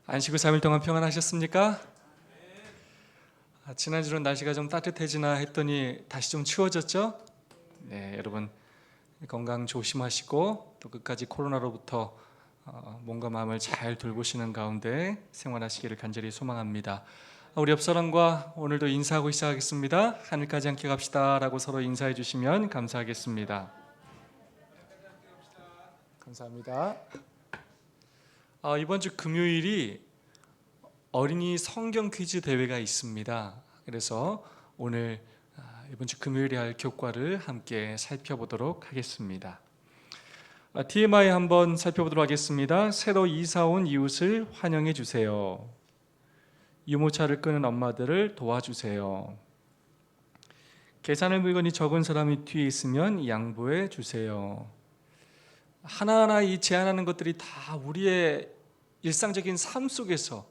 안식구 3일 동안 평안하셨습니까? 지난주는 날씨가 좀 따뜻해지나 했더니 다시 좀 추워졌죠? 네, 여러분 건강 조심하시고 또 끝까지 코로나로부터 몸과 마음을 잘 돌보시는 가운데 생활하시기를 간절히 소망합니다. 우리 옆사람과 오늘도 인사하고 시작하겠습니다. 하늘까지 함께 갑시다 라고 서로 인사해 주시면 감사하겠습니다. 감사합니다. 이번 주 금요일이 어린이 성경 퀴즈 대회가 있습니다. 그래서 오늘 이번 주 금요일에 할 교과를 함께 살펴보도록 하겠습니다. TMI 한번 살펴보도록 하겠습니다. 새로 이사 온 이웃을 환영해 주세요. 유모차를 끄는 엄마들을 도와주세요. 계산할 물건이 적은 사람이 뒤에 있으면 양보해 주세요. 하나하나 이 제안하는 것들이 다 우리의 일상적인 삶 속에서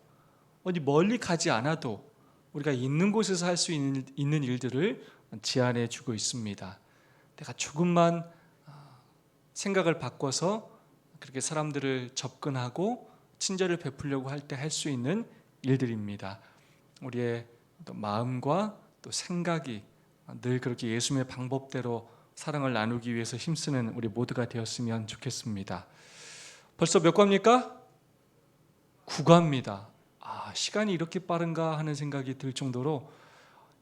어디 멀리 가지 않아도 우리가 있는 곳에서 할 수 있는 일들을 제안해 주고 있습니다. 내가 조금만 생각을 바꿔서 그렇게 사람들을 접근하고 친절을 베풀려고 할 때 할 수 있는 일들입니다. 우리의 또 마음과 또 생각이 늘 그렇게 예수님의 방법대로 사랑을 나누기 위해서 힘쓰는 우리 모두가 되었으면 좋겠습니다. 벌써 몇 과입니까? 9과입니다. 시간이 이렇게 빠른가 하는 생각이 들 정도로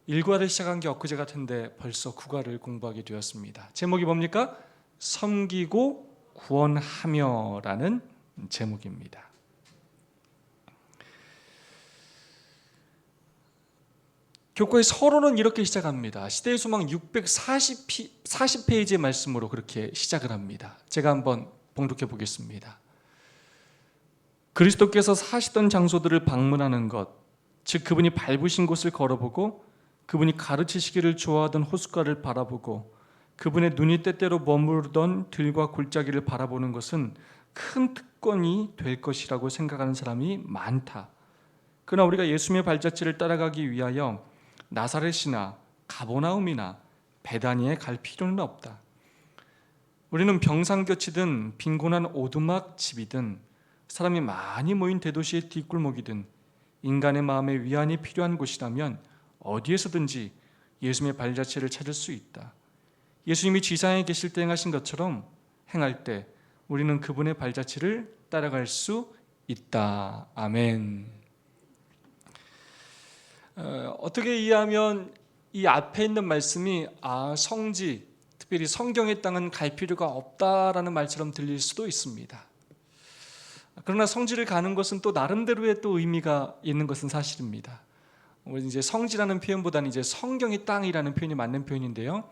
1과를 시작한 게 엊그제 같은데 벌써 9과를 공부하게 되었습니다. 제목이 뭡니까? 섬기고 구원하며 라는 제목입니다. 교과의 서론은 이렇게 시작합니다. 시대의 소망 640페이지의 말씀으로 그렇게 시작을 합니다. 제가 한번 봉독해 보겠습니다. 그리스도께서 사시던 장소들을 방문하는 것, 즉 그분이 밟으신 곳을 걸어보고 그분이 가르치시기를 좋아하던 호숫가를 바라보고 그분의 눈이 때때로 머무르던 들과 골짜기를 바라보는 것은 큰 특권이 될 것이라고 생각하는 사람이 많다. 그러나 우리가 예수님의 발자취를 따라가기 위하여 나사렛이나 가버나움이나 베다니에 갈 필요는 없다. 우리는 병상볕이든 빈곤한 오두막 집이든 사람이 많이 모인 대도시의 뒷골목이든 인간의 마음에 위안이 필요한 곳이라면 어디에서든지 예수님의 발자취를 찾을 수 있다. 예수님이 지상에 계실 때 행하신 것처럼 행할 때 우리는 그분의 발자취를 따라갈 수 있다. 아멘. 어떻게 이해하면 이 앞에 있는 말씀이 성지, 특별히 성경의 땅은 갈 필요가 없다라는 말처럼 들릴 수도 있습니다. 그러나 성지를 가는 것은 또 나름대로의 또 의미가 있는 것은 사실입니다. 이제 성지라는 표현보다는 이제 성경의 땅이라는 표현이 맞는 표현인데요.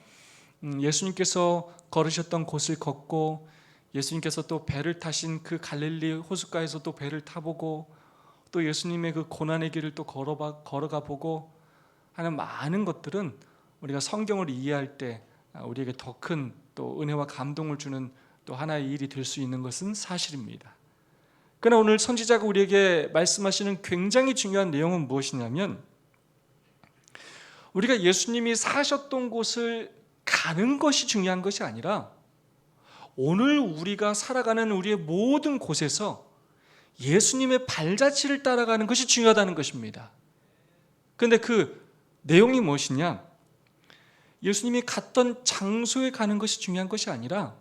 예수님께서 걸으셨던 곳을 걷고 예수님께서 또 배를 타신 그 갈릴리 호숫가에서 또 배를 타보고 또 예수님의 그 고난의 길을 또 걸어가 보고 하는 많은 것들은 우리가 성경을 이해할 때 우리에게 더 큰 또 은혜와 감동을 주는 또 하나의 일이 될 수 있는 것은 사실입니다. 그러나 오늘 선지자가 우리에게 말씀하시는 굉장히 중요한 내용은 무엇이냐면 우리가 예수님이 사셨던 곳을 가는 것이 중요한 것이 아니라 오늘 우리가 살아가는 우리의 모든 곳에서 예수님의 발자취를 따라가는 것이 중요하다는 것입니다. 그런데 그 내용이 무엇이냐? 예수님이 갔던 장소에 가는 것이 중요한 것이 아니라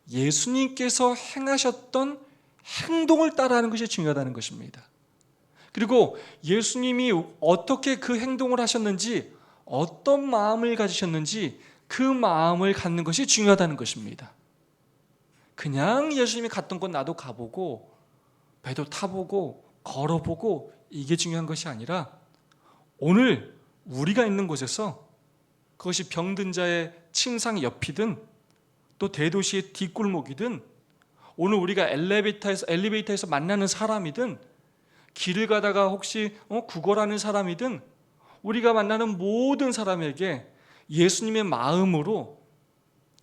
예수님께서 행하셨던 행동을 따라하는 것이 중요하다는 것입니다. 그리고 예수님이 어떻게 그 행동을 하셨는지 어떤 마음을 가지셨는지 그 마음을 갖는 것이 중요하다는 것입니다. 그냥 예수님이 갔던 곳 나도 가보고 배도 타보고 걸어보고 이게 중요한 것이 아니라 오늘 우리가 있는 곳에서 그것이 병든 자의 침상 옆이든 또 대도시의 뒷골목이든 오늘 우리가 엘리베이터에서 만나는 사람이든 길을 가다가 혹시 구걸하는 사람이든 우리가 만나는 모든 사람에게 예수님의 마음으로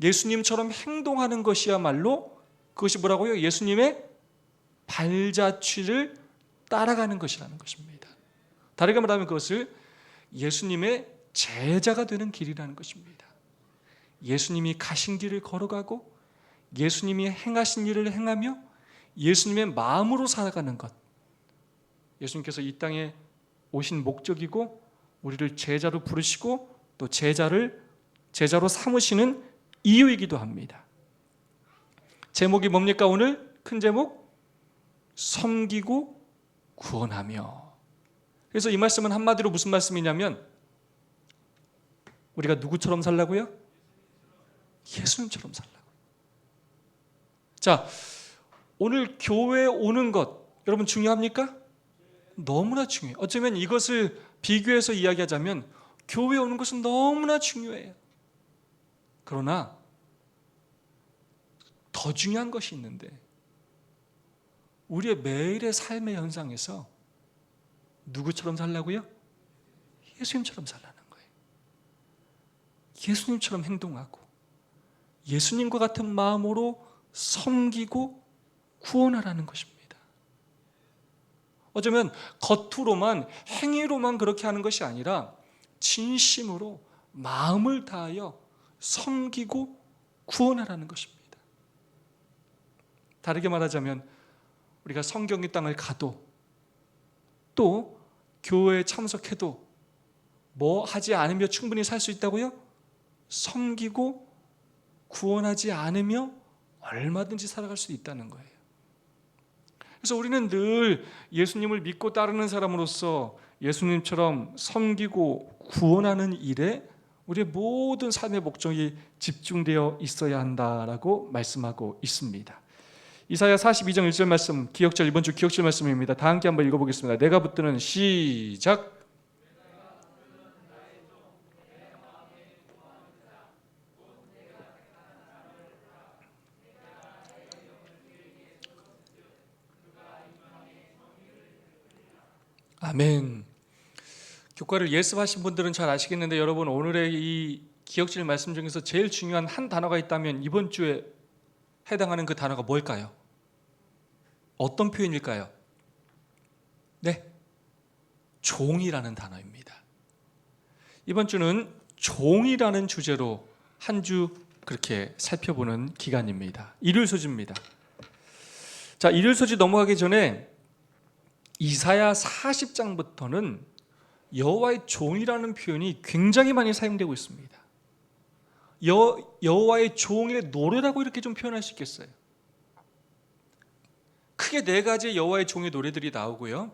예수님처럼 행동하는 것이야말로 그것이 뭐라고요? 예수님의 발자취를 따라가는 것이라는 것입니다. 다르게 말하면 그것을 예수님의 제자가 되는 길이라는 것입니다. 예수님이 가신 길을 걸어가고 예수님이 행하신 일을 행하며 예수님의 마음으로 살아가는 것, 예수님께서 이 땅에 오신 목적이고 우리를 제자로 부르시고 또 제자로 삼으시는 이유이기도 합니다. 제목이 뭡니까? 오늘 큰 제목, 섬기고 구원하며. 그래서 이 말씀은 한마디로 무슨 말씀이냐면 우리가 누구처럼 살라고요? 예수님처럼 살라고. 자, 오늘 교회에 오는 것 여러분 중요합니까? 너무나 중요해요. 어쩌면 이것을 비교해서 이야기하자면 교회에 오는 것은 너무나 중요해요. 그러나 더 중요한 것이 있는데 우리의 매일의 삶의 현상에서 누구처럼 살라고요? 예수님처럼 살라는 거예요. 예수님처럼 행동하고 예수님과 같은 마음으로 섬기고 구원하라는 것입니다. 어쩌면 겉으로만 행위로만 그렇게 하는 것이 아니라 진심으로 마음을 다하여 섬기고 구원하라는 것입니다. 다르게 말하자면 우리가 성경의 땅을 가도 또 교회에 참석해도 뭐 하지 않으며 충분히 살 수 있다고요? 섬기고 구원하지 않으며 얼마든지 살아갈 수 있다는 거예요. 그래서 우리는 늘 예수님을 믿고 따르는 사람으로서 예수님처럼 섬기고 구원하는 일에 우리의 모든 삶의 목적이 집중되어 있어야 한다라고 말씀하고 있습니다. 이사야 42장 1절 말씀, 기억절 이번 주 기억절 말씀입니다. 다 함께 한번 읽어보겠습니다. 내가 붙드는 시작. 아멘. 교과를 예습하신 분들은 잘 아시겠는데 여러분 오늘의 이 기억질 말씀 중에서 제일 중요한 한 단어가 있다면 이번 주에 해당하는 그 단어가 뭘까요? 어떤 표현일까요? 네, 종이라는 단어입니다. 이번 주는 종이라는 주제로 한 주 그렇게 살펴보는 기간입니다. 일요일 소지입니다. 자, 일요일 소지 넘어가기 전에 이사야 40장부터는 여호와의 종이라는 표현이 굉장히 많이 사용되고 있습니다. 여호와의 종의 노래라고 이렇게 좀 표현할 수 있겠어요. 크게 네 가지의 여호와의 종의 노래들이 나오고요.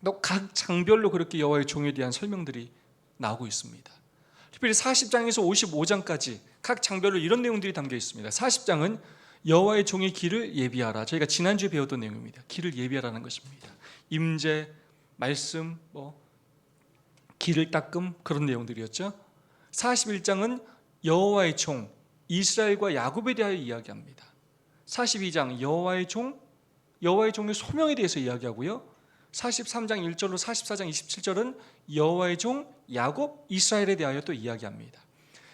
또 각 장별로 그렇게 여호와의 종에 대한 설명들이 나오고 있습니다. 특별히 40장에서 55장까지 각 장별로 이런 내용들이 담겨 있습니다. 40장은 여호와의 종의 길을 예비하라. 저희가 지난주에 배웠던 내용입니다. 길을 예비하라는 것입니다. 임재, 말씀, 길을 닦음 그런 내용들이었죠. 41장은 여호와의 종 이스라엘과 야곱에 대하여 이야기합니다. 42장 여호와의 종의 소명에 대해서 이야기하고요. 43장 1절로 44장 27절은 여호와의 종 야곱 이스라엘에 대하여 또 이야기합니다.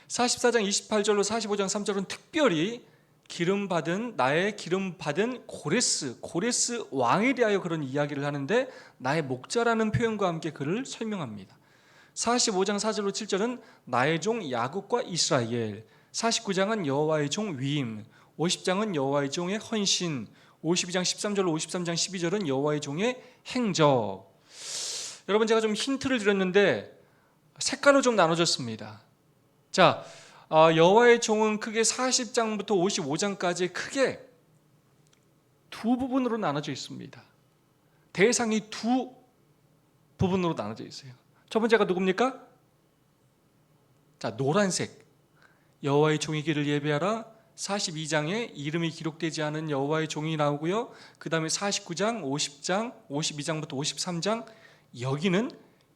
44장 28절로 45장 3절은 특별히 나의 기름 받은 고레스 왕에 대하여 그런 이야기를 하는데 나의 목자라는 표현과 함께 그를 설명합니다. 45장 4절로 7절은 나의 종 야곱과 이스라엘, 49장은 여호와의 종 위임, 50장은 여호와의 종의 헌신, 52장 13절로 53장 12절은 여호와의 종의 행적. 여러분 제가 좀 힌트를 드렸는데 색깔로 좀 나눠졌습니다. 자, 여호와의 종은 크게 40장부터 55장까지 크게 두 부분으로 나눠져 있습니다. 대상이 두 부분으로 나눠져 있어요. 첫 번째가 누굽니까? 자, 노란색 여호와의 종의 길을 예배하라. 42장에 이름이 기록되지 않은 여호와의 종이 나오고요. 그 다음에 49장, 50장, 52장부터 53장 여기는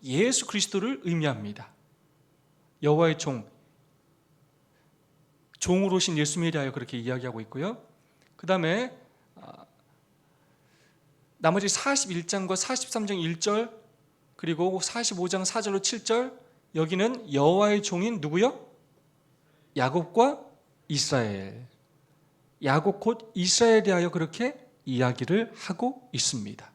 예수 그리스도를 의미합니다. 여호와의 종으로 오신 예수님에 대하여 그렇게 이야기하고 있고요. 그 다음에 나머지 41장과 43장 1절 그리고 45장 4절로 7절 여기는 여호와의 종인 누구요? 야곱과 이스라엘. 야곱 곧 이스라엘에 대하여 그렇게 이야기를 하고 있습니다.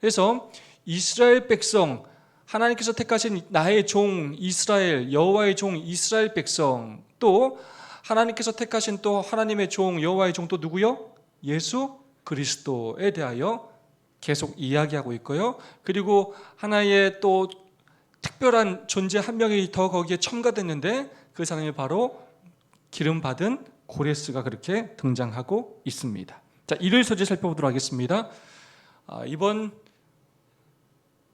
그래서 이스라엘 백성, 하나님께서 택하신 나의 종 이스라엘, 여호와의 종 이스라엘 백성, 또 하나님께서 택하신 또 하나님의 종 여호와의 종 또 누구요? 예수 그리스도에 대하여 계속 이야기하고 있고요. 그리고 하나의 또 특별한 존재 한 명이 더 거기에 첨가됐는데 그 사람이 바로 기름 받은 고레스가 그렇게 등장하고 있습니다. 자, 일요일 소재 살펴보도록 하겠습니다. 이번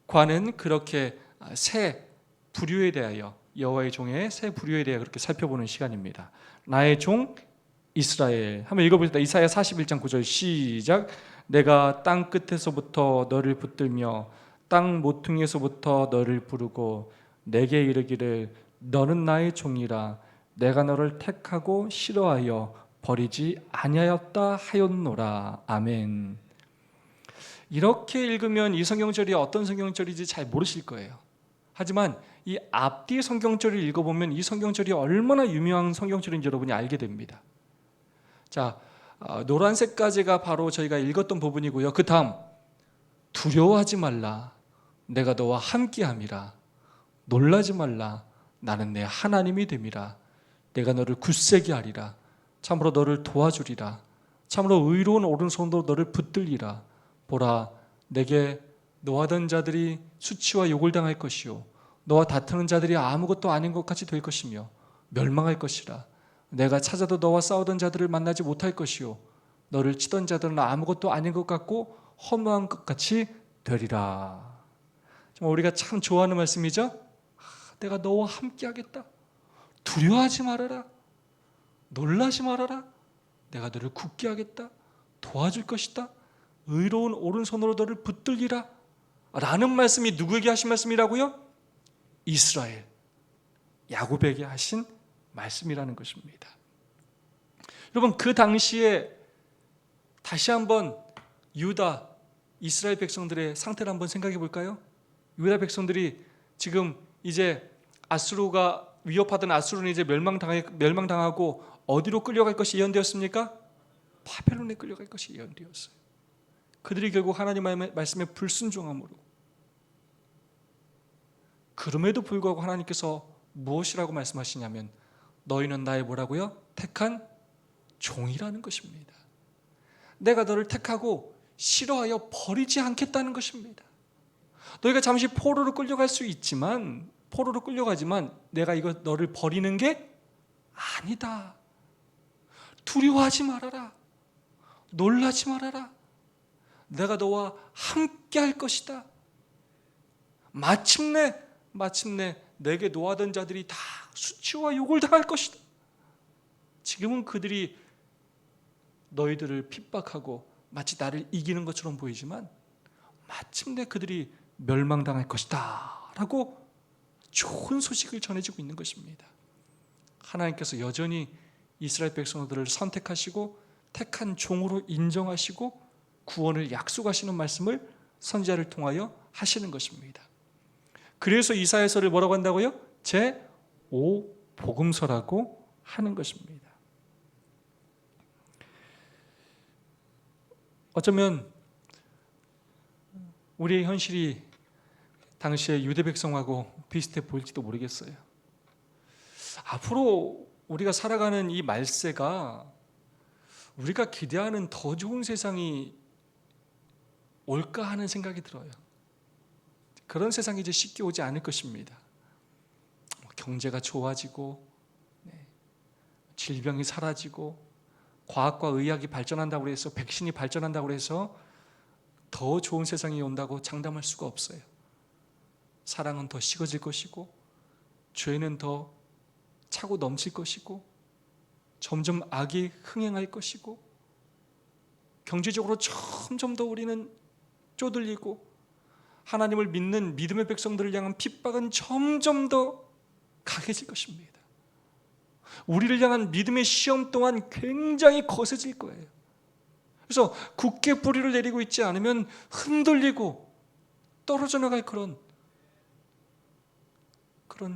과는 그렇게 새 부류에 대하여, 여호와의 종의 새 부류에 대하여 그렇게 살펴보는 시간입니다. 나의 종 이스라엘, 한번 읽어보겠습니다. 이사야 41장 9절 시작. 내가 땅 끝에서부터 너를 붙들며 땅 모퉁이에서부터 너를 부르고 내게 이르기를 너는 나의 종이라. 내가 너를 택하고 싫어하여 버리지 아니하였다 하였노라. 아멘. 이렇게 읽으면 이 성경절이 어떤 성경절인지 잘 모르실 거예요. 하지만 이 앞뒤 성경절을 읽어보면 이 성경절이 얼마나 유명한 성경절인지 여러분이 알게 됩니다. 자, 노란색까지가 바로 저희가 읽었던 부분이고요. 그 다음, 두려워하지 말라. 내가 너와 함께함이라. 놀라지 말라. 나는 내 하나님이 됨이라. 내가 너를 굳세게 하리라. 참으로 너를 도와주리라. 참으로 의로운 오른손으로 너를 붙들리라. 보라, 내게 노하던 자들이 수치와 욕을 당할 것이요 너와 다투는 자들이 아무것도 아닌 것 같이 될 것이며 멸망할 것이라. 내가 찾아도 너와 싸우던 자들을 만나지 못할 것이요 너를 치던 자들은 아무것도 아닌 것 같고 허무한 것 같이 되리라. 정말 우리가 참 좋아하는 말씀이죠. 내가 너와 함께 하겠다. 두려워하지 말아라. 놀라지 말아라. 내가 너를 굳게 하겠다. 도와줄 것이다. 의로운 오른손으로 너를 붙들리라. 라는 말씀이 누구에게 하신 말씀이라고요? 이스라엘, 야곱에게 하신 말씀이라는 것입니다. 여러분, 그 당시에 다시 한번 유다, 이스라엘 백성들의 상태를 한번 생각해 볼까요? 유다 백성들이 지금 이제 아수르가 위협하던 아수르는 이제 멸망당하고 어디로 끌려갈 것이 예언되었습니까? 바벨론에 끌려갈 것이 예언되었어요. 그들이 결국 하나님의 말씀에 불순종함으로, 그럼에도 불구하고 하나님께서 무엇이라고 말씀하시냐면 너희는 나의 뭐라고요? 택한 종이라는 것입니다. 내가 너를 택하고 싫어하여 버리지 않겠다는 것입니다. 너희가 잠시 포로로 끌려가지만 내가 이거 너를 버리는 게 아니다. 두려워하지 말아라. 놀라지 말아라. 내가 너와 함께 할 것이다. 마침내 내게 노하던 자들이 다 수치와 욕을 당할 것이다. 지금은 그들이 너희들을 핍박하고 마치 나를 이기는 것처럼 보이지만 마침내 그들이 멸망당할 것이다 라고 좋은 소식을 전해주고 있는 것입니다. 하나님께서 여전히 이스라엘 백성들을 선택하시고 택한 종으로 인정하시고 구원을 약속하시는 말씀을 선지자를 통하여 하시는 것입니다. 그래서 이사야서를 뭐라고 한다고요? 제5복음서라고 하는 것입니다. 어쩌면 우리의 현실이 당시의 유대 백성하고 비슷해 보일지도 모르겠어요. 앞으로 우리가 살아가는 이 말세가 우리가 기대하는 더 좋은 세상이 올까 하는 생각이 들어요. 그런 세상이 이제 쉽게 오지 않을 것입니다. 경제가 좋아지고 질병이 사라지고 과학과 의학이 발전한다고 해서 백신이 발전한다고 해서 더 좋은 세상이 온다고 장담할 수가 없어요. 사랑은 더 식어질 것이고 죄는 더 차고 넘칠 것이고 점점 악이 흥행할 것이고 경제적으로 점점 더 우리는 쪼들리고 하나님을 믿는 믿음의 백성들을 향한 핍박은 점점 더 강해질 것입니다. 우리를 향한 믿음의 시험 또한 굉장히 거세질 거예요. 그래서 굳게 뿌리를 내리고 있지 않으면 흔들리고 떨어져 나갈 그런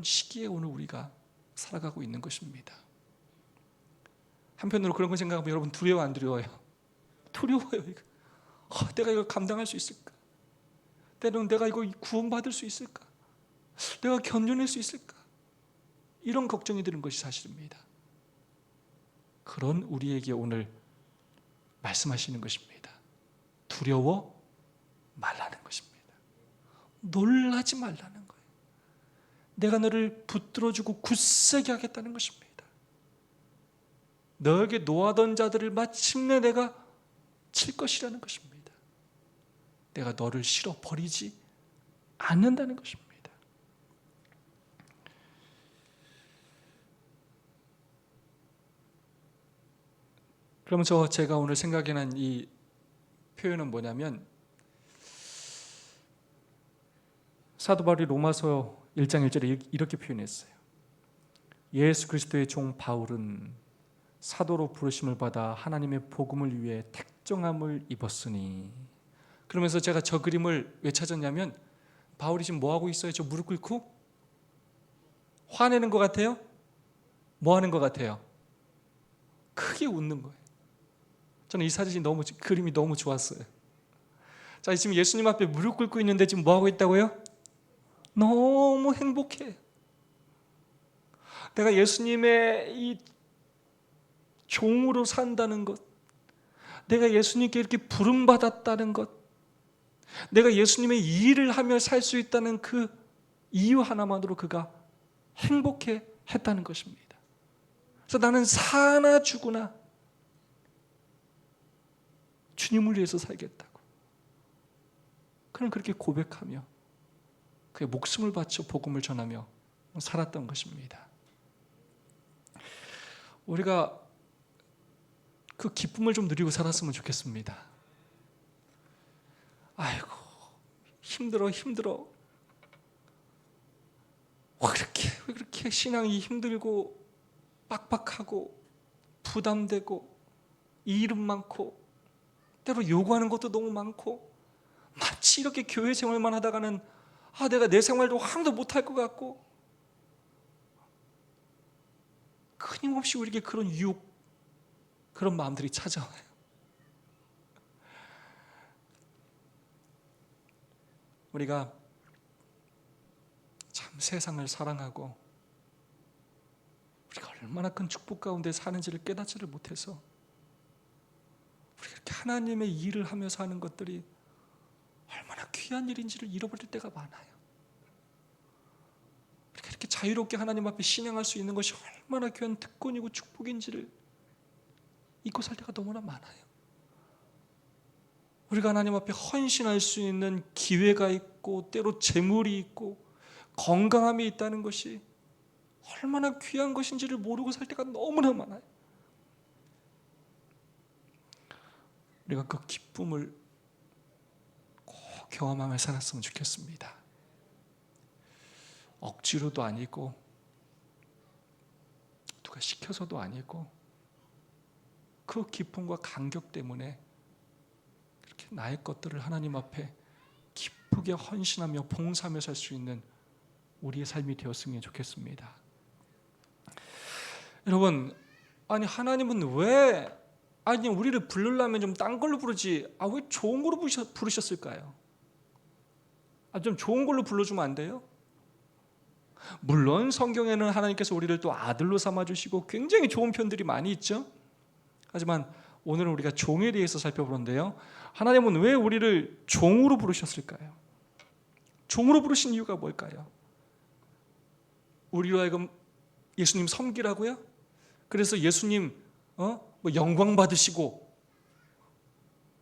시기에 오늘 우리가 살아가고 있는 것입니다. 한편으로 그런 걸 생각하면 여러분 두려워 안 두려워요? 두려워요. 내가 이걸 감당할 수 있을까? 때로는 내가 이거 구원받을 수 있을까? 내가 견뎌낼 수 있을까? 이런 걱정이 드는 것이 사실입니다. 그런 우리에게 오늘 말씀하시는 것입니다. 두려워 말라는 것입니다. 놀라지 말라는 거예요. 내가 너를 붙들어주고 굳세게 하겠다는 것입니다. 너에게 노하던 자들을 마침내 내가 칠 것이라는 것입니다. 내가 너를 실어 버리지 않는다는 것입니다. 그러면 제가 오늘 생각해 난 이 표현은 뭐냐면, 사도 바울이 로마서 1장 1절에 이렇게 표현했어요. 예수 그리스도의 종 바울은 사도로 부르심을 받아 하나님의 복음을 위해 택정함을 입었으니. 그러면서 제가 저 그림을 왜 찾았냐면, 바울이 지금 뭐 하고 있어요? 저 무릎 꿇고 화내는 것 같아요? 뭐 하는 것 같아요? 크게 웃는 거예요. 저는 이 사진이 그림이 너무 좋았어요. 자, 지금 예수님 앞에 무릎 꿇고 있는데 지금 뭐 하고 있다고요? 너무 행복해. 내가 예수님의 이 종으로 산다는 것, 내가 예수님께 이렇게 부름받았다는 것, 내가 예수님의 일을 하며 살 수 있다는 그 이유 하나만으로 그가 행복해 했다는 것입니다. 그래서 나는 사나 죽으나 주님을 위해서 살겠다고, 그는 그렇게 고백하며 그의 목숨을 바쳐 복음을 전하며 살았던 것입니다. 우리가 그 기쁨을 좀 누리고 살았으면 좋겠습니다. 아이고, 힘들어. 왜 그렇게 신앙이 힘들고 빡빡하고 부담되고 일은 많고 때로 요구하는 것도 너무 많고, 마치 이렇게 교회 생활만 하다가는 내가 내 생활도 하나도 못할 것 같고, 끊임없이 우리에게 그런 유혹, 그런 마음들이 찾아와요. 우리가 참 세상을 사랑하고 우리가 얼마나 큰 축복 가운데 사는지를 깨닫지를 못해서 우리가 이렇게 하나님의 일을 하며 사는 것들이 얼마나 귀한 일인지를 잃어버릴 때가 많아요. 우리가 이렇게 자유롭게 하나님 앞에 신앙할 수 있는 것이 얼마나 귀한 특권이고 축복인지를 잊고 살 때가 너무나 많아요. 우리가 하나님 앞에 헌신할 수 있는 기회가 있고 때로 재물이 있고 건강함이 있다는 것이 얼마나 귀한 것인지를 모르고 살 때가 너무나 많아요. 우리가 그 기쁨을 꼭 경험하며 살았으면 좋겠습니다. 억지로도 아니고 누가 시켜서도 아니고 그 기쁨과 감격 때문에 그렇게 나의 것들을 하나님 앞에 기쁘게 헌신하며 봉사하며 살 수 있는 우리의 삶이 되었으면 좋겠습니다. 여러분, 하나님은 왜 우리를 부르려면 좀 딴 걸로 부르지 왜 좋은 걸로 부르셨을까요? 좀 좋은 걸로 불러주면 안 돼요? 물론 성경에는 하나님께서 우리를 또 아들로 삼아주시고 굉장히 좋은 편들이 많이 있죠. 하지만 오늘은 우리가 종에 대해서 살펴보는데요, 하나님은 왜 우리를 종으로 부르셨을까요? 종으로 부르신 이유가 뭘까요? 우리로 하여금 예수님 섬기라고요? 그래서 예수님 영광 받으시고,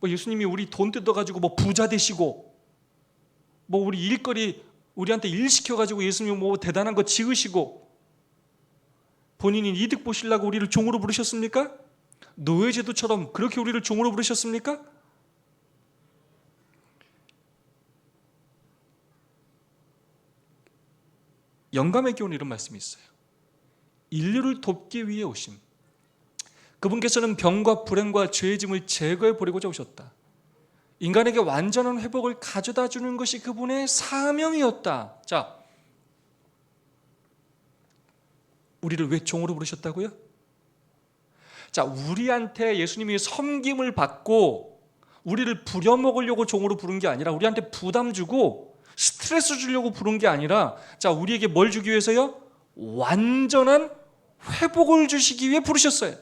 예수님이 우리 돈 뜯어가지고 부자 되시고, 우리 일거리 우리한테 일 시켜가지고 예수님 대단한 거 지으시고, 본인이 이득 보시려고 우리를 종으로 부르셨습니까? 노예제도처럼 그렇게 우리를 종으로 부르셨습니까? 영감의 교훈 이런 말씀이 있어요. 인류를 돕기 위해 오심. 그분께서는 병과 불행과 죄의 짐을 제거해 버리고자 오셨다. 인간에게 완전한 회복을 가져다 주는 것이 그분의 사명이었다. 자, 우리를 왜 종으로 부르셨다고요? 자, 우리한테 예수님이 섬김을 받고 우리를 부려먹으려고 종으로 부른 게 아니라, 우리한테 부담 주고 스트레스 주려고 부른 게 아니라, 자, 우리에게 뭘 주기 위해서요? 완전한 회복을 주시기 위해 부르셨어요.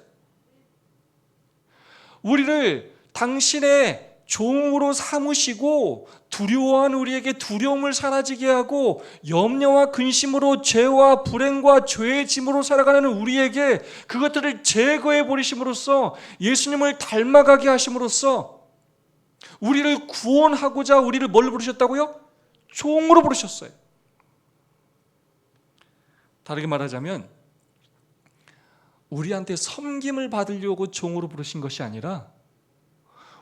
우리를 당신의 종으로 삼으시고 두려워한 우리에게 두려움을 사라지게 하고 염려와 근심으로 죄와 불행과 죄의 짐으로 살아가는 우리에게 그것들을 제거해 버리심으로써 예수님을 닮아가게 하심으로써 우리를 구원하고자 우리를 뭘로 부르셨다고요? 종으로 부르셨어요. 다르게 말하자면 우리한테 섬김을 받으려고 종으로 부르신 것이 아니라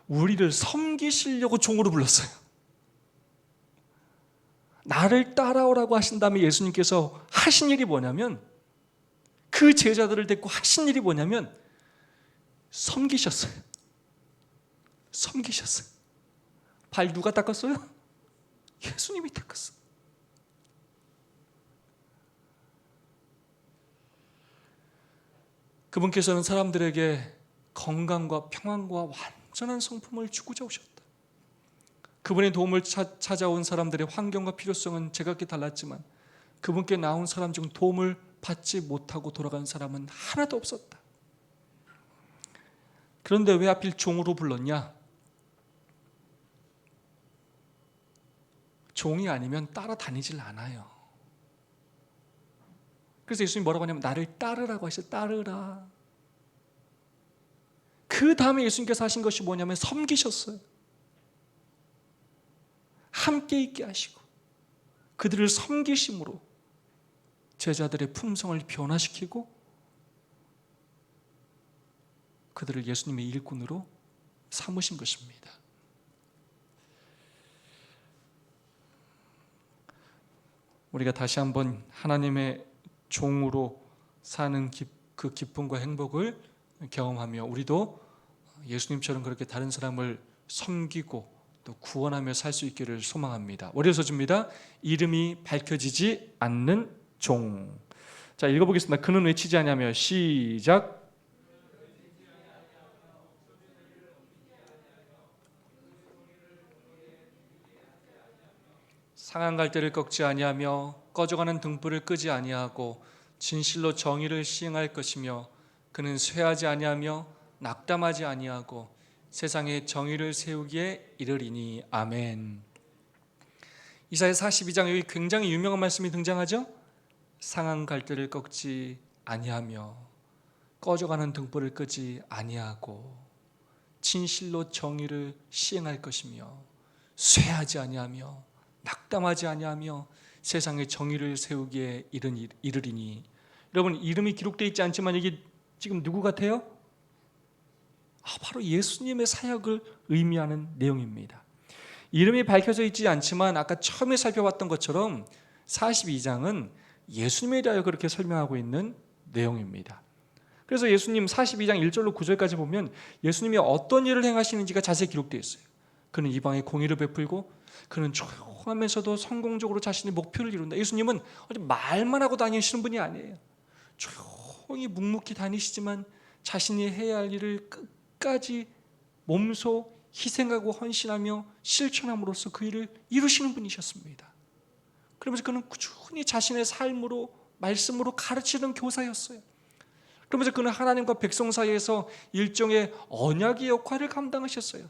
우리를 섬기시려고 종으로 불렀어요. 나를 따라오라고 하신 다음에 예수님께서 하신 일이 뭐냐면 그 제자들을 데리고 하신 일이 뭐냐면 섬기셨어요. 섬기셨어요. 발 누가 닦았어요? 예수님이 닦았어요. 그분께서는 사람들에게 건강과 평안과 완전한 성품을 주고자 오셨다. 그분의 도움을 찾아온 사람들의 환경과 필요성은 제각기 달랐지만 그분께 나온 사람 중 도움을 받지 못하고 돌아간 사람은 하나도 없었다. 그런데 왜 하필 종으로 불렀냐? 종이 아니면 따라다니질 않아요. 그래서 예수님이 뭐라고 하냐면 나를 따르라고 하셨어요. 따르라. 그 다음에 예수님께서 하신 것이 뭐냐면 섬기셨어요. 함께 있게 하시고 그들을 섬기심으로 제자들의 품성을 변화시키고 그들을 예수님의 일꾼으로 삼으신 것입니다. 우리가 다시 한번 하나님의 종으로 사는 그 기쁨과 행복을 경험하며 우리도 예수님처럼 그렇게 다른 사람을 섬기고 또 구원하며 살 수 있기를 소망합니다. 월요서주입니다. 이름이 밝혀지지 않는 종. 자, 읽어보겠습니다. 그는 외치지 아니하며 시작. 상한 갈대를 꺾지 아니하며 꺼져가는 등불을 끄지 아니하고 진실로 정의를 시행할 것이며 그는 쇠하지 아니하며 낙담하지 아니하고 세상에 정의를 세우기에 이르리니. 아멘. 이사야 42장 여기 굉장히 유명한 말씀이 등장하죠. 상한 갈대를 꺾지 아니하며 꺼져가는 등불을 끄지 아니하고 진실로 정의를 시행할 것이며 쇠하지 아니하며 낙담하지 아니하며 세상에 정의를 세우기에 이르리니. 여러분, 이름이 기록되어 있지 않지만 이게 지금 누구 같아요? 바로 예수님의 사역을 의미하는 내용입니다. 이름이 밝혀져 있지 않지만 아까 처음에 살펴봤던 것처럼 42장은 예수님에 대하여 그렇게 설명하고 있는 내용입니다. 그래서 예수님 42장 1절로 9절까지 보면 예수님이 어떤 일을 행하시는지가 자세히 기록되어 있어요. 그는 이방에 공의를 베풀고 그는 조용하면서도 성공적으로 자신의 목표를 이룬다. 예수님은 말만 하고 다니시는 분이 아니에요. 조용히 묵묵히 다니시지만 자신이 해야 할 일을 끝까지 몸소 희생하고 헌신하며 실천함으로써 그 일을 이루시는 분이셨습니다. 그러면서 그는 꾸준히 자신의 삶으로 말씀으로 가르치는 교사였어요. 그러면서 그는 하나님과 백성 사이에서 일종의 언약의 역할을 감당하셨어요.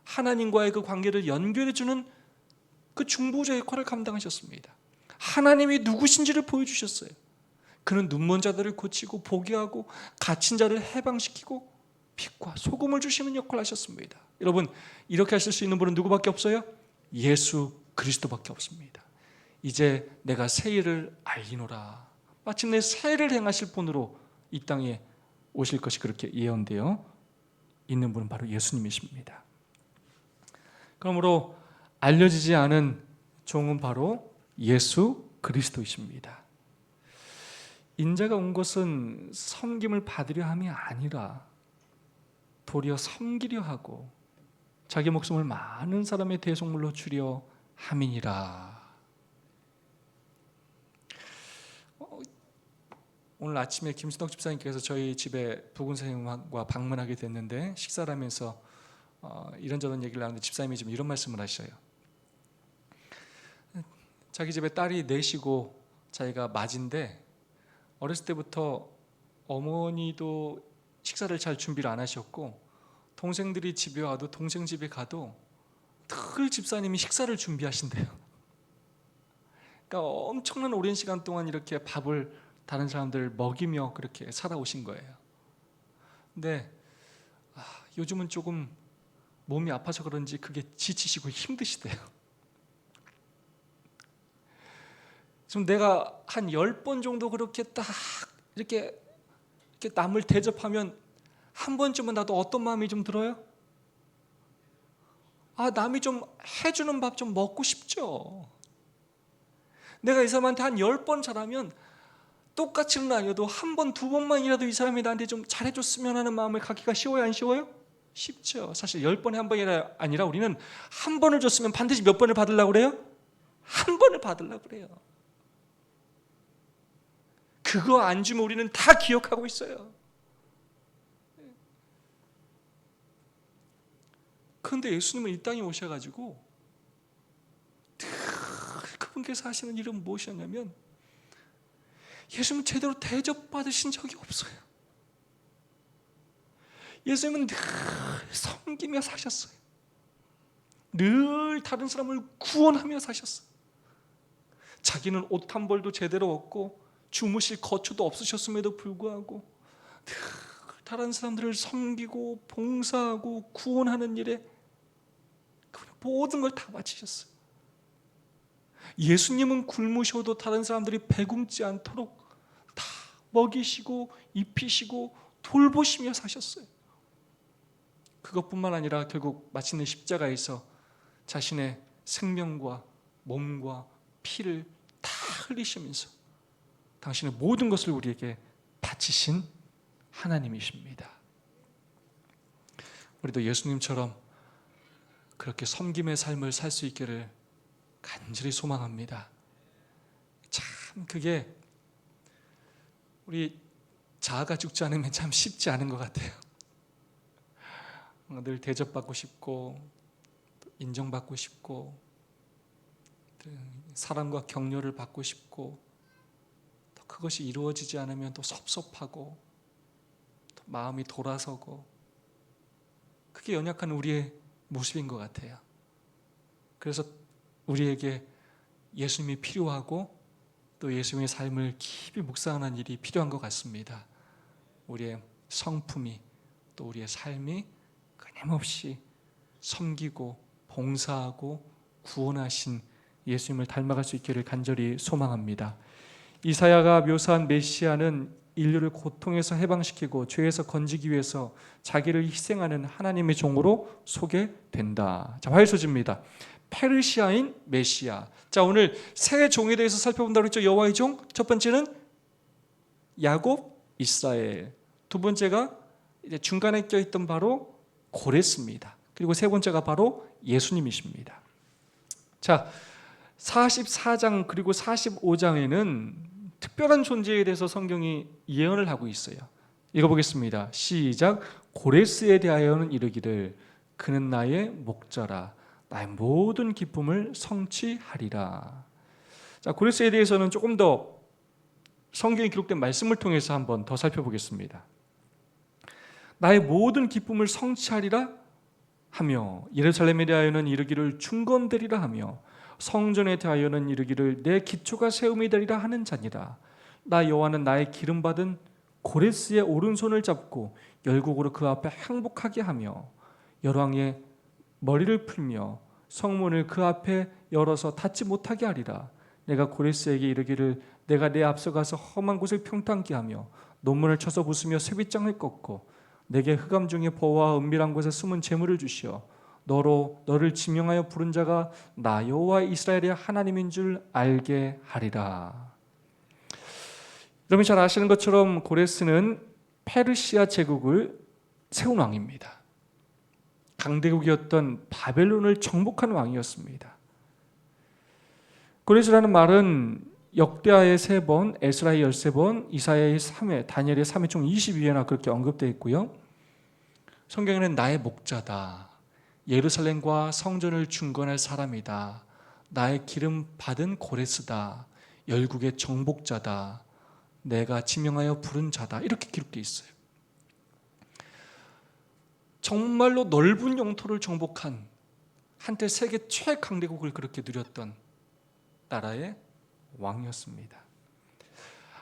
하나님과의 그 관계를 연결해주는 그 중보자 역할을 감당하셨습니다. 하나님이 누구신지를 보여주셨어요. 그는 눈먼 자들을 고치고 보게 하고 갇힌 자를 해방시키고 빛과 소금을 주시는 역할을 하셨습니다. 여러분, 이렇게 하실 수 있는 분은 누구밖에 없어요? 예수 그리스도밖에 없습니다. 이제 내가 새 일을 알리노라. 마침내 새 일을 행하실 분으로 이 땅에 오실 것이 그렇게 예언되어 있는 분은 바로 예수님이십니다. 그러므로 알려지지 않은 종은 바로 예수 그리스도이십니다. 인자가 온 것은 섬김을 받으려 함이 아니라 도리어 섬기려 하고 자기 목숨을 많은 사람의 대속물로 주려 함이니라. 오늘 아침에 김순덕 집사님께서 저희 집에 부군 선생님과 방문하게 됐는데 식사를 하면서 이런저런 얘기를 하는데 집사님이 지금 이런 말씀을 하셔요. 자기 집에 딸이 넷이고 자기가 맏인데 어렸을 때부터 어머니도 식사를 잘 준비를 안 하셨고 동생들이 집에 와도 동생 집에 가도 늘 집사님이 식사를 준비하신대요. 그러니까 엄청난 오랜 시간 동안 이렇게 밥을 다른 사람들 먹이며 그렇게 살아오신 거예요. 근데 요즘은 조금 몸이 아파서 그런지 그게 지치시고 힘드시대요. 지금 내가 한 10번 정도 그렇게 딱 이렇게 남을 대접하면 한 번쯤은 나도 어떤 마음이 좀 들어요? 남이 좀 해주는 밥 좀 먹고 싶죠. 내가 이 사람한테 한 10번 잘하면 똑같이는 아니어도 한 번, 두 번만이라도 이 사람이 나한테 좀 잘해줬으면 하는 마음을 갖기가 쉬워요, 안 쉬워요? 쉽죠. 사실 10번에 한 번이 아니라 우리는 한 번을 줬으면 반드시 몇 번을 받으려고 그래요? 한 번을 받으려고 그래요. 그거 안 주면 우리는 다 기억하고 있어요. 그런데 예수님은 이 땅에 오셔가지고 늘 그분께서 하시는 일은 무엇이었냐면 예수님은 제대로 대접받으신 적이 없어요. 예수님은 늘 섬기며 사셨어요. 늘 다른 사람을 구원하며 사셨어요. 자기는 옷 한 벌도 제대로 없고 주무실 거처도 없으셨음에도 불구하고 늘 다른 사람들을 섬기고 봉사하고 구원하는 일에 모든 걸 다 바치셨어요. 예수님은 굶으셔도 다른 사람들이 배굶지 않도록 다 먹이시고 입히시고 돌보시며 사셨어요. 그것뿐만 아니라 결국 마침내 십자가에서 자신의 생명과 몸과 피를 다 흘리시면서 당신의 모든 것을 우리에게 바치신 하나님이십니다. 우리도 예수님처럼 그렇게 섬김의 삶을 살 수 있기를 간절히 소망합니다. 참 그게 우리 자아가 죽지 않으면 참 쉽지 않은 것 같아요. 늘 대접받고 싶고 인정받고 싶고 사랑과 격려를 받고 싶고 또 그것이 이루어지지 않으면 또 섭섭하고 또 마음이 돌아서고 그게 연약한 우리의 모습인 것 같아요. 그래서 우리에게 예수님이 필요하고 또 예수님의 삶을 깊이 묵상하는 일이 필요한 것 같습니다. 우리의 성품이 또 우리의 삶이 끊임없이 섬기고 봉사하고 구원하신 예수님을 닮아갈 수 있기를 간절히 소망합니다. 이사야가 묘사한 메시아는 인류를 고통에서 해방시키고 죄에서 건지기 위해서 자기를 희생하는 하나님의 종으로 소개된다. 자, 화요소지입니다. 페르시아인 메시아. 자, 오늘 세 종에 대해서 살펴본다고 했죠. 여호와의 종. 첫 번째는 야곱, 이스라엘. 두 번째가 이제 중간에 껴있던 바로 고레스입니다. 그리고 세 번째가 바로 예수님이십니다. 자, 44장 그리고 45장에는 특별한 존재에 대해서 성경이 예언을 하고 있어요. 읽어보겠습니다. 시작. 고레스에 대하여는 이르기를 그는 나의 목자라 나의 모든 기쁨을 성취하리라. 자, 고레스에 대해서는 조금 더 성경에 기록된 말씀을 통해서 한번 더 살펴보겠습니다. 나의 모든 기쁨을 성취하리라 하며 예루살렘에 대하여는 이르기를 중건되리라 하며 성전에 대하여는 이르기를 내 기초가 세움이 되리라 하는 자니라. 나 여호와는 나의 기름 받은 고레스의 오른손을 잡고 열국으로 그 앞에 항복하게 하며 열왕의 머리를 풀며 성문을 그 앞에 열어서 닫지 못하게 하리라. 내가 고레스에게 이르기를 내가 내 앞서가서 험한 곳을 평탄케 하며 논문을 쳐서 부수며 쇠빗장을 꺾고 내게 흑암 중에 보화와 은밀한 곳에 숨은 재물을 주시어 너를 지명하여 부른 자가 나 여호와 이스라엘의 하나님인 줄 알게 하리라. 여러분 잘 아시는 것처럼 고레스는 페르시아 제국을 세운 왕입니다. 강대국이었던 바벨론을 정복한 왕이었습니다. 고레스라는 말은 역대하의 3번, 에스라의 13번, 이사야의 3회, 다니엘의 3회 총 22회나 그렇게 언급되어 있고요. 성경에는 나의 목자다, 예루살렘과 성전을 중건할 사람이다, 나의 기름 받은 고레스다, 열국의 정복자다, 내가 지명하여 부른 자다, 이렇게 기록되어 있어요. 정말로 넓은 영토를 정복한 한때 세계 최강대국을 그렇게 누렸던 나라의 왕이었습니다.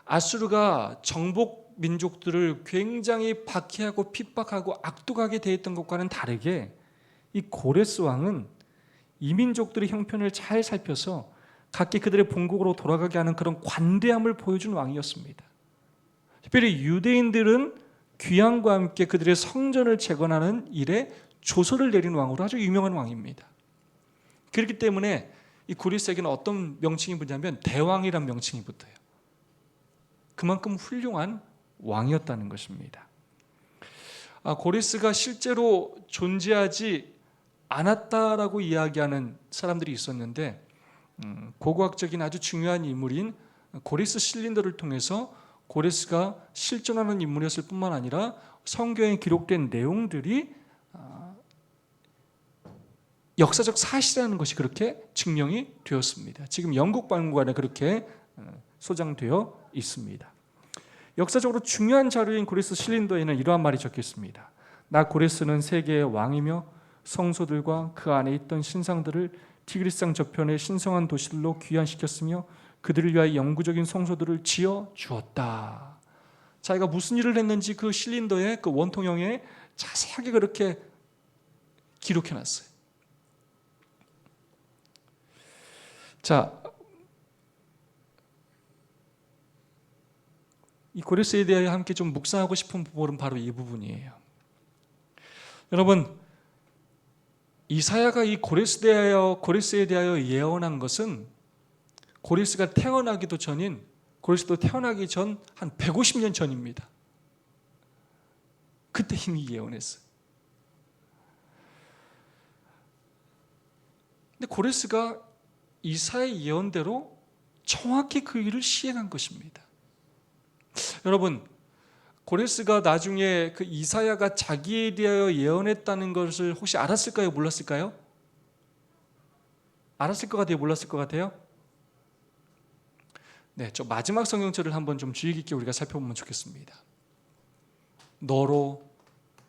아수르가 정복 민족들을 굉장히 박해하고 핍박하고 악독하게 대했던 것과는 다르게 이 고레스 왕은 이 민족들의 형편을 잘 살펴서 각기 그들의 본국으로 돌아가게 하는 그런 관대함을 보여준 왕이었습니다. 특별히 유대인들은 귀환과 함께 그들의 성전을 재건하는 일에 조서를 내린 왕으로 아주 유명한 왕입니다. 그렇기 때문에 이 고레스에게는 어떤 명칭이 붙냐면 대왕이란 명칭이 붙어요. 그만큼 훌륭한 왕이었다는 것입니다. 고레스가 실제로 존재하지 않았다라고 이야기하는 사람들이 있었는데 고고학적인 아주 중요한 인물인 고레스 실린더를 통해서 고레스가 실존하는 인물이었을 뿐만 아니라 성경에 기록된 내용들이 역사적 사실이라는 것이 그렇게 증명이 되었습니다. 지금 영국 박물관에 그렇게 소장되어 있습니다. 역사적으로 중요한 자료인 고레스 실린더에는 이러한 말이 적혀 있습니다. 나 고레스는 세계의 왕이며 성소들과 그 안에 있던 신상들을 티그리스강 저편의 신성한 도시들로 귀환시켰으며 그들을 위하여 영구적인 성소들을 지어 주었다. 자기가 무슨 일을 했는지 그 실린더의 그 원통형에 자세하게 그렇게 기록해 놨어요. 자, 이 고레스에 대하여 함께 좀 묵상하고 싶은 부분은 바로 이 부분이에요. 여러분, 이사야가 이 고레스에 대하여 예언한 것은 고레스가 태어나기도 전인, 고레스도 태어나기 전 한 150년 전입니다. 그때 이미 예언했어요. 근데 고레스가 이사야의 예언대로 정확히 그 일을 시행한 것입니다. 여러분, 고레스가 나중에 그 이사야가 자기에 대하여 예언했다는 것을 혹시 알았을까요? 몰랐을까요? 알았을 것 같아요? 몰랐을 것 같아요? 네, 저 마지막 성경절을 한번 좀 주의 깊게 우리가 살펴보면 좋겠습니다.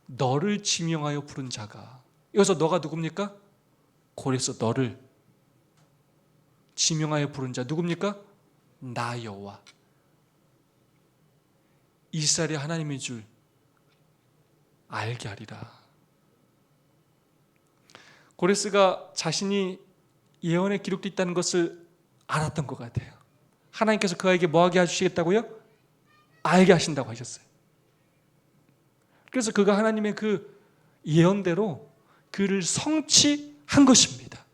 너를 지명하여 부른 자가, 여기서 너가 누굽니까? 고레스, 너를 지명하여 부른 자 누굽니까? 나 여호와, 이스라엘의 하나님인 줄 알게 하리라. 고레스가 자신이 예언에 기록되어 있다는 것을 알았던 것 같아요. 하나님께서 그에게 뭐하게 해주시겠다고요? 알게 하신다고 하셨어요. 그래서 그가 하나님의 그 예언대로 그를 성취한 것입니다.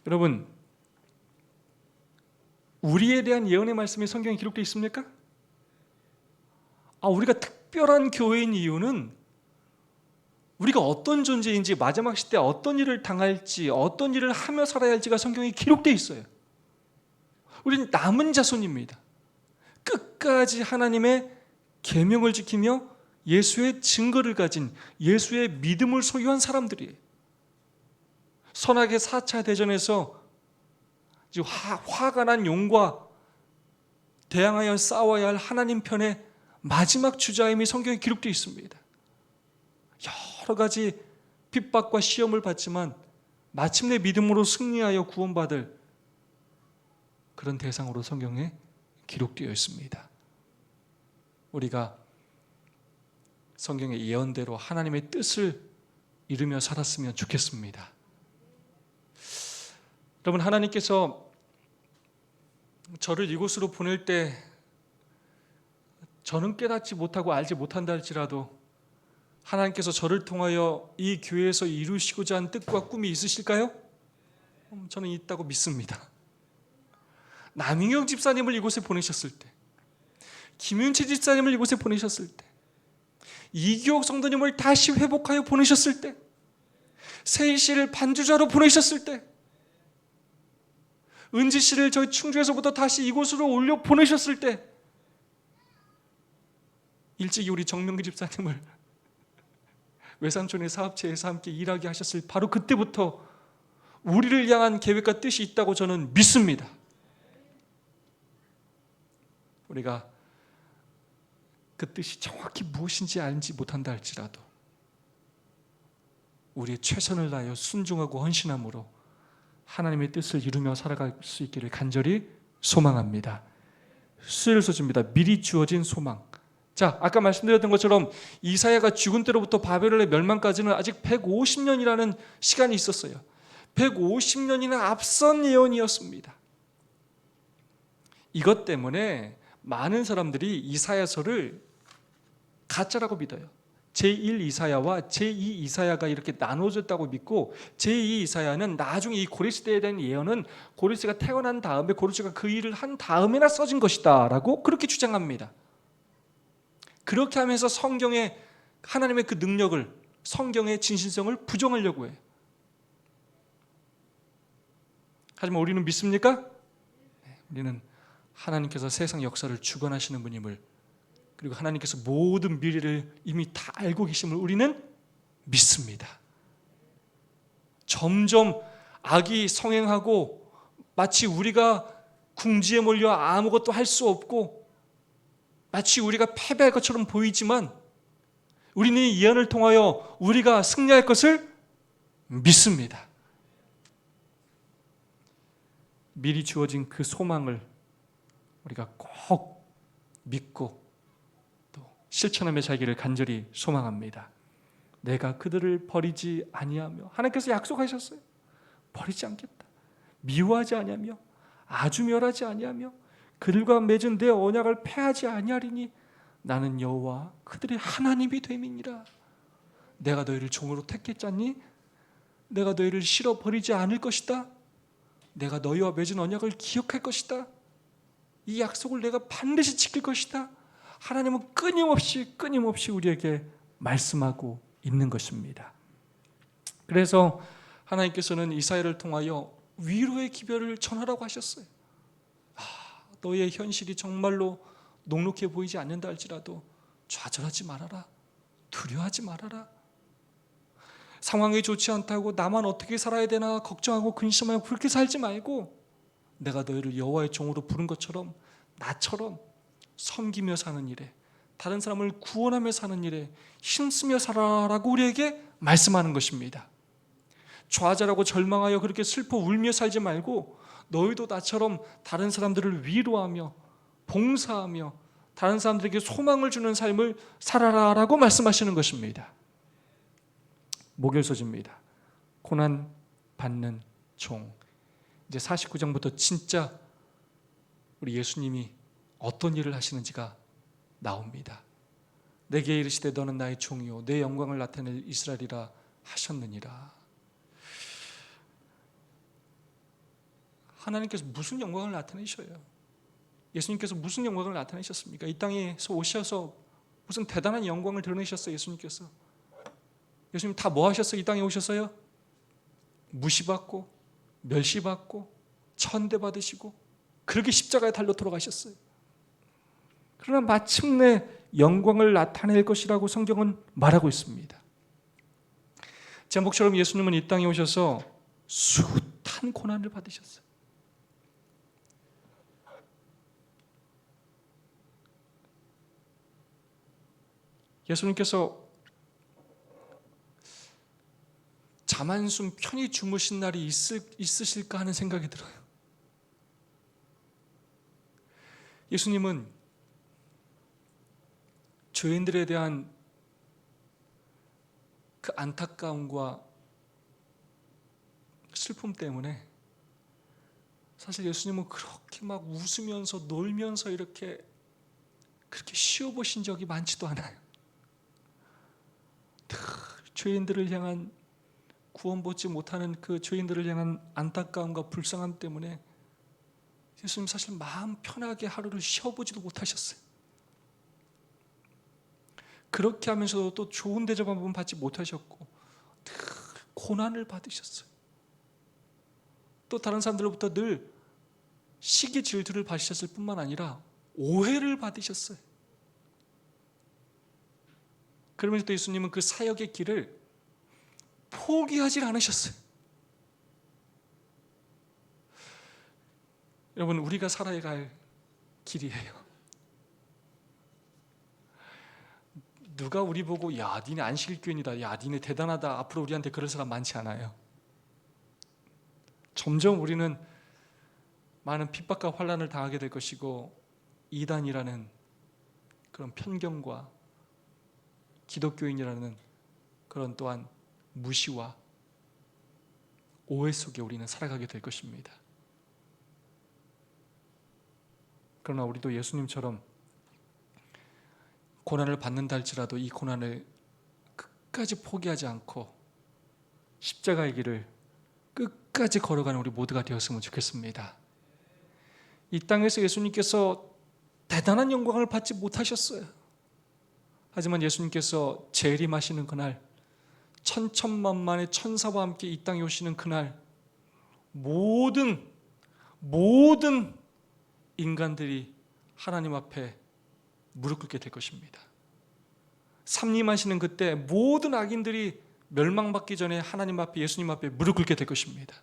여러분, 우리에 대한 예언의 말씀이 성경에 기록되어 있습니까? 우리가 특별한 교회인 이유는 우리가 어떤 존재인지, 마지막 시대 어떤 일을 당할지, 어떤 일을 하며 살아야 할지가 성경에 기록되어 있어요. 우리는 남은 자손입니다. 끝까지 하나님의 계명을 지키며 예수의 증거를 가진, 예수의 믿음을 소유한 사람들이에요. 선악의 4차 대전에서 화가 난 용과 대항하여 싸워야 할 하나님 편의 마지막 주자임이 성경에 기록되어 있습니다. 여러 가지 핍박과 시험을 받지만 마침내 믿음으로 승리하여 구원받을 그런 대상으로 성경에 기록되어 있습니다. 우리가 성경의 예언대로 하나님의 뜻을 이루며 살았으면 좋겠습니다. 여러분, 하나님께서 저를 이곳으로 보낼 때 저는 깨닫지 못하고 알지 못한다 할지라도 하나님께서 저를 통하여 이 교회에서 이루시고자 한 뜻과 꿈이 있으실까요? 저는 있다고 믿습니다. 남인경 집사님을 이곳에 보내셨을 때, 김윤채 집사님을 이곳에 보내셨을 때, 이기옥 성도님을 다시 회복하여 보내셨을 때, 세희 씨를 반주자로 보내셨을 때, 은지 씨를 저희 충주에서부터 다시 이곳으로 올려 보내셨을 때, 일찍이 우리 정명기 집사님을 외삼촌의 사업체에서 함께 일하게 하셨을 바로 그때부터 우리를 향한 계획과 뜻이 있다고 저는 믿습니다. 우리가 그 뜻이 정확히 무엇인지 알지 못한다 할지라도 우리의 최선을 다하여 순종하고 헌신함으로 하나님의 뜻을 이루며 살아갈 수 있기를 간절히 소망합니다. 수요일 소식입니다. 미리 주어진 소망. 자, 아까 말씀드렸던 것처럼 이사야가 죽은 때로부터 바벨론의 멸망까지는 아직 150년이라는 시간이 있었어요. 150년이나 앞선 예언이었습니다. 이것 때문에 많은 사람들이 이사야서를 가짜라고 믿어요. 제1 이사야와 제2 이사야가 이렇게 나눠졌다고 믿고 제2 이사야는 나중에 이 고레시대에 대한 예언은 고레시가 태어난 다음에 고레시가 그 일을 한 다음에나 써진 것이다 라고 그렇게 주장합니다. 그렇게 하면서 성경의 하나님의 그 능력을, 성경의 진실성을 부정하려고 해요. 하지만 우리는 믿습니까? 우리는 하나님께서 세상 역사를 주관하시는 분임을, 그리고 하나님께서 모든 미래를 이미 다 알고 계심을 우리는 믿습니다. 점점 악이 성행하고 마치 우리가 궁지에 몰려 아무것도 할 수 없고 마치 우리가 패배할 것처럼 보이지만 우리는 이 예언을 통하여 우리가 승리할 것을 믿습니다. 미리 주어진 그 소망을 우리가 꼭 믿고 또 실천하며 살기를 간절히 소망합니다. 내가 그들을 버리지 아니하며, 하나님께서 약속하셨어요. 버리지 않겠다. 미워하지 아니하며 아주 멸하지 아니하며 그들과 맺은 내 언약을 폐하지 아니하리니 나는 여호와 그들의 하나님이 됨이니라. 내가 너희를 종으로 택했잖니? 내가 너희를 실어 버리지 않을 것이다. 내가 너희와 맺은 언약을 기억할 것이다. 이 약속을 내가 반드시 지킬 것이다. 하나님은 끊임없이 우리에게 말씀하고 있는 것입니다. 그래서 하나님께서는 이사야를 통하여 위로의 기별을 전하라고 하셨어요. 너의 현실이 정말로 녹록해 보이지 않는다 할지라도 좌절하지 말아라. 두려워하지 말아라. 상황이 좋지 않다고 나만 어떻게 살아야 되나 걱정하고 근심하고 그렇게 살지 말고 내가 너희를 여호와의 종으로 부른 것처럼 나처럼 섬기며 사는 일에, 다른 사람을 구원하며 사는 일에 힘쓰며 살아라라고 우리에게 말씀하는 것입니다. 좌절하고 절망하여 그렇게 슬퍼 울며 살지 말고 너희도 나처럼 다른 사람들을 위로하며 봉사하며 다른 사람들에게 소망을 주는 삶을 살아라라고 말씀하시는 것입니다. 목요일서지입니다. 고난 받는 종. 이제 49장부터 진짜 우리 예수님이 어떤 일을 하시는지가 나옵니다. 내게 이르시되 너는 나의 종이요 내 영광을 나타낼 이스라엘이라 하셨느니라. 하나님께서 무슨 영광을 나타내셔요? 예수님께서 무슨 영광을 나타내셨습니까? 이 땅에서 오셔서 무슨 대단한 영광을 드러내셨어요? 예수님께서. 예수님 다 뭐 하셨어요? 이 땅에 오셔서요? 무시받고 멸시받고 천대받으시고 그렇게 십자가에 달려 돌아가셨어요. 그러나 마침내 영광을 나타낼 것이라고 성경은 말하고 있습니다. 제목처럼 예수님은 이 땅에 오셔서 숱한 고난을 받으셨어요. 예수님께서 잠 한숨 편히 주무신 날이 있으실까 하는 생각이 들어요. 예수님은 죄인들에 대한 그 안타까움과 슬픔 때문에 사실 예수님은 그렇게 막 웃으면서 놀면서 이렇게 그렇게 쉬어보신 적이 많지도 않아요. 늘 죄인들을 향한 구원받지 못하는 그 죄인들을 향한 안타까움과 불쌍함 때문에 예수님 사실 마음 편하게 하루를 쉬어보지도 못하셨어요. 그렇게 하면서도 또 좋은 대접 한 번 받지 못하셨고 늘 고난을 받으셨어요. 또 다른 사람들로부터 늘 시기 질투를 받으셨을 뿐만 아니라 오해를 받으셨어요. 그러면서 또 예수님은 그 사역의 길을 포기하지 않으셨어요. 여러분, 우리가 살아야 할 길이에요. 누가 우리 보고 야 니네 안식일교인이다, 야 니네 대단하다, 앞으로 우리한테 그럴 사람 많지 않아요. 점점 우리는 많은 핍박과 환난을 당하게 될 것이고, 이단이라는 그런 편견과 기독교인이라는 그런 또한 무시와 오해 속에 우리는 살아가게 될 것입니다. 그러나 우리도 예수님처럼 고난을 받는다 할지라도 이 고난을 끝까지 포기하지 않고 십자가의 길을 끝까지 걸어가는 우리 모두가 되었으면 좋겠습니다. 이 땅에서 예수님께서 대단한 영광을 받지 못하셨어요. 하지만 예수님께서 재림하시는 그날, 천천만만의 천사와 함께 이 땅에 오시는 그날, 모든 인간들이 하나님 앞에 무릎 꿇게 될 것입니다. 삼림하시는 그때 모든 악인들이 멸망받기 전에 하나님 앞에, 예수님 앞에 무릎 꿇게 될 것입니다.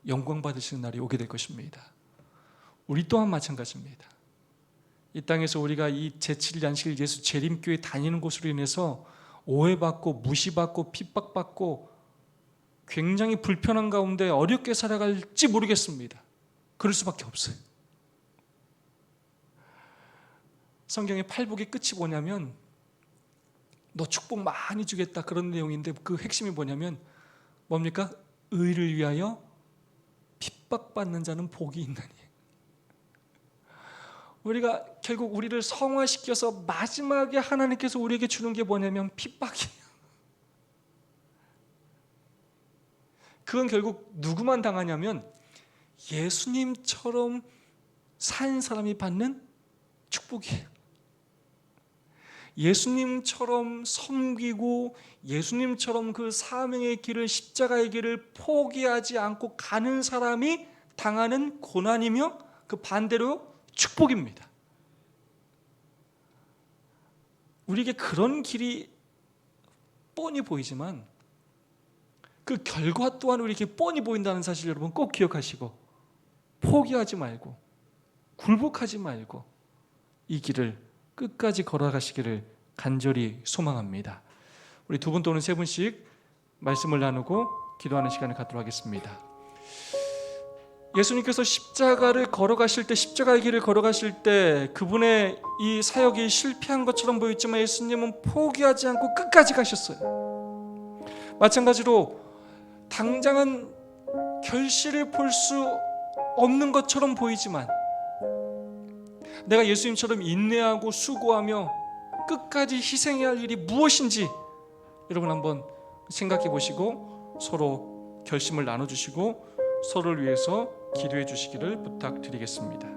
영광 받으시는 날이 오게 될 것입니다. 우리 또한 마찬가지입니다. 이 땅에서 우리가 이 제7일 안식일 예수 재림교회 다니는 곳으로 인해서 오해받고 무시받고 핍박받고 굉장히 불편한 가운데 어렵게 살아갈지 모르겠습니다. 그럴 수밖에 없어요. 성경의 팔복의 끝이 뭐냐면 너 축복 많이 주겠다, 그런 내용인데 그 핵심이 뭐냐면 뭡니까? 의를 위하여 핍박받는 자는 복이 있나니. 우리가 결국 우리를 성화시켜서 마지막에 하나님께서 우리에게 주는 게 뭐냐면 핍박이에요. 그건 결국 누구만 당하냐면 예수님처럼 산 사람이 받는 축복이에요. 예수님처럼 섬기고 예수님처럼 그 사명의 길을, 십자가의 길을 포기하지 않고 가는 사람이 당하는 고난이며 그 반대로 축복입니다. 우리에게 그런 길이 뻔히 보이지만 그 결과 또한 우리에게 뻔히 보인다는 사실 여러분 꼭 기억하시고, 포기하지 말고 굴복하지 말고 이 길을 끝까지 걸어가시기를 간절히 소망합니다. 우리 두 분 또는 세 분씩 말씀을 나누고 기도하는 시간을 갖도록 하겠습니다. 예수님께서 십자가를 걸어가실 때, 십자가의 길을 걸어가실 때 그분의 이 사역이 실패한 것처럼 보였지만 예수님은 포기하지 않고 끝까지 가셨어요. 마찬가지로 당장은 결실을 볼 수 없는 것처럼 보이지만 내가 예수님처럼 인내하고 수고하며 끝까지 희생해야 할 일이 무엇인지 여러분 한번 생각해 보시고 서로 결심을 나눠주시고 서로를 위해서 기도해 주시기를 부탁드리겠습니다.